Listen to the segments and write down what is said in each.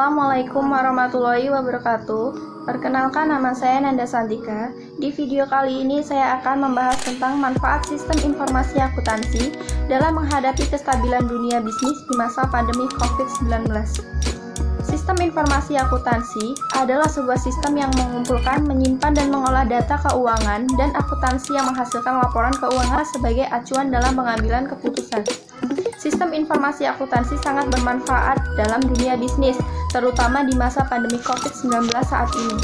Assalamualaikum warahmatullahi wabarakatuh. Perkenalkan, nama saya Nanda Santika. Di video kali ini saya akan membahas tentang manfaat sistem informasi akuntansi dalam menghadapi kestabilan dunia bisnis di masa pandemi COVID-19. Sistem informasi akuntansi adalah sebuah sistem yang mengumpulkan, menyimpan, dan mengolah data keuangan dan akuntansi yang menghasilkan laporan keuangan sebagai acuan dalam pengambilan keputusan. Sistem informasi akuntansi sangat bermanfaat dalam dunia bisnis, terutama di masa pandemi COVID-19 saat ini.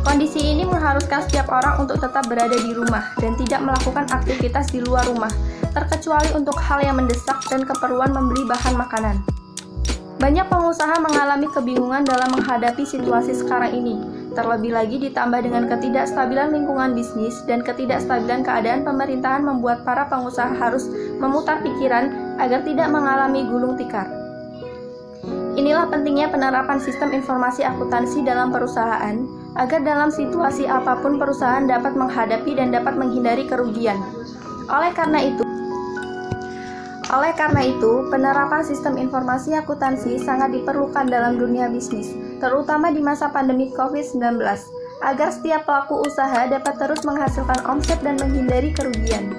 Kondisi ini mengharuskan setiap orang untuk tetap berada di rumah dan tidak melakukan aktivitas di luar rumah, terkecuali untuk hal yang mendesak dan keperluan membeli bahan makanan. Banyak pengusaha mengalami kebingungan dalam menghadapi situasi sekarang ini, terlebih lagi ditambah dengan ketidakstabilan lingkungan bisnis dan ketidakstabilan keadaan pemerintahan membuat para pengusaha harus memutar pikiran agar tidak mengalami gulung tikar. Inilah pentingnya penerapan sistem informasi akuntansi dalam perusahaan, agar dalam situasi apapun perusahaan dapat menghadapi dan dapat menghindari kerugian. Oleh karena itu, penerapan sistem informasi akuntansi sangat diperlukan dalam dunia bisnis, terutama di masa pandemi COVID-19, agar setiap pelaku usaha dapat terus menghasilkan omset dan menghindari kerugian.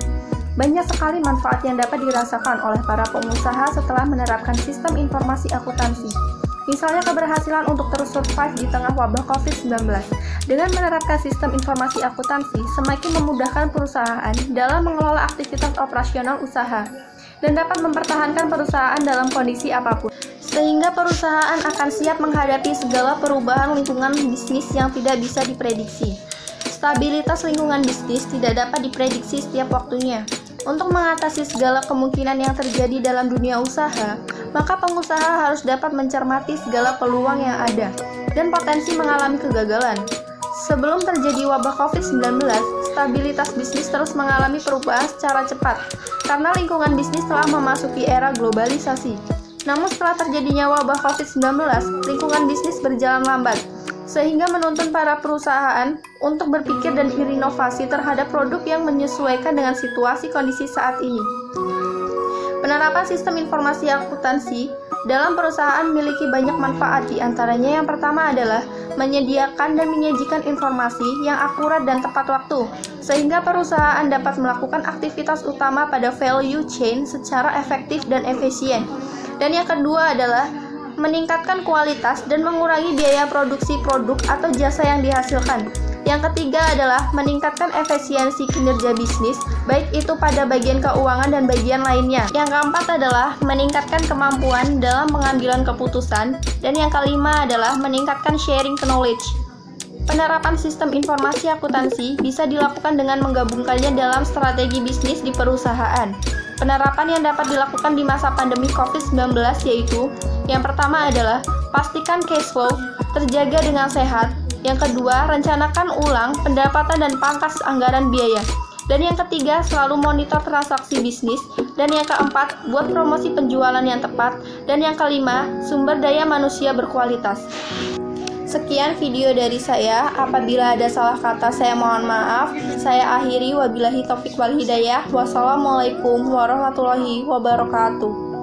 Banyak sekali manfaat yang dapat dirasakan oleh para pengusaha setelah menerapkan sistem informasi akuntansi. Misalnya keberhasilan untuk terus survive di tengah wabah COVID-19. Dengan menerapkan sistem informasi akuntansi, semakin memudahkan perusahaan dalam mengelola aktivitas operasional usaha dan dapat mempertahankan perusahaan dalam kondisi apapun, sehingga perusahaan akan siap menghadapi segala perubahan lingkungan bisnis yang tidak bisa diprediksi. Stabilitas lingkungan bisnis tidak dapat diprediksi setiap waktunya. Untuk mengatasi segala kemungkinan yang terjadi dalam dunia usaha, maka pengusaha harus dapat mencermati segala peluang yang ada dan potensi mengalami kegagalan. Sebelum terjadi wabah COVID-19, stabilitas bisnis terus mengalami perubahan secara cepat karena lingkungan bisnis telah memasuki era globalisasi. Namun setelah terjadinya wabah COVID-19, lingkungan bisnis berjalan lambat, sehingga menuntun para perusahaan untuk berpikir dan berinovasi terhadap produk yang menyesuaikan dengan situasi kondisi saat ini. Penerapan sistem informasi akuntansi dalam perusahaan memiliki banyak manfaat, di antaranya yang pertama adalah menyediakan dan menyajikan informasi yang akurat dan tepat waktu, sehingga perusahaan dapat melakukan aktivitas utama pada value chain secara efektif dan efisien. Dan yang kedua adalah meningkatkan kualitas dan mengurangi biaya produksi produk atau jasa yang dihasilkan. Yang ketiga adalah meningkatkan efisiensi kinerja bisnis, baik itu pada bagian keuangan dan bagian lainnya. Yang keempat adalah meningkatkan kemampuan dalam pengambilan keputusan. Dan yang kelima adalah meningkatkan sharing knowledge. Penerapan sistem informasi akuntansi bisa dilakukan dengan menggabungkannya dalam strategi bisnis di perusahaan. Penerapan yang dapat dilakukan di masa pandemi COVID-19 yaitu: yang pertama adalah pastikan cash flow terjaga dengan sehat. Yang kedua, rencanakan ulang pendapatan dan pangkas anggaran biaya. Dan yang ketiga, selalu monitor transaksi bisnis. Dan yang keempat, buat promosi penjualan yang tepat. Dan yang kelima, sumber daya manusia berkualitas. Sekian video dari saya. Apabila ada salah kata, saya mohon maaf. Saya akhiri, wabillahi taufik wal hidayah. Wassalamualaikum warahmatullahi wabarakatuh.